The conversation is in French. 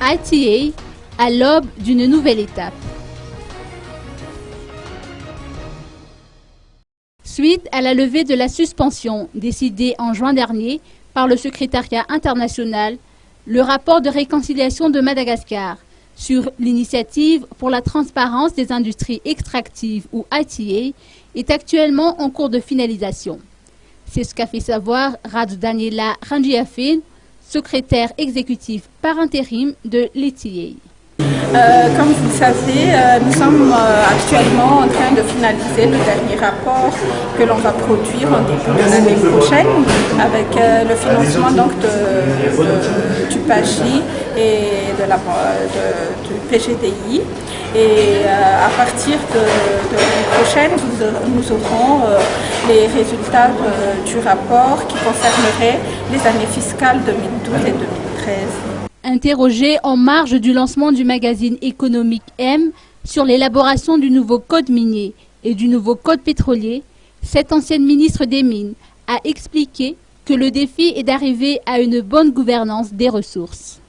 ITA à l'aube d'une nouvelle étape. Suite à la levée de la suspension décidée en juin dernier par le secrétariat international, le rapport de réconciliation de Madagascar sur l'initiative pour la transparence des industries extractives ou ITA est actuellement en cours de finalisation. C'est ce qu'a fait savoir Radu Daniela Rangiafin, secrétaire exécutif par intérim de l'ITA. Comme vous le savez, nous sommes actuellement en train de finaliser le dernier rapport que l'on va produire en début de l'année prochaine avec le financement donc du PAGI et du PGDI. Et à partir de l'année prochaine, nous aurons les résultats du rapport qui concerneraient les années fiscales 2012 et 2013. Interrogée en marge du lancement du magazine économique M sur l'élaboration du nouveau code minier et du nouveau code pétrolier, cette ancienne ministre des Mines a expliqué que le défi est d'arriver à une bonne gouvernance des ressources.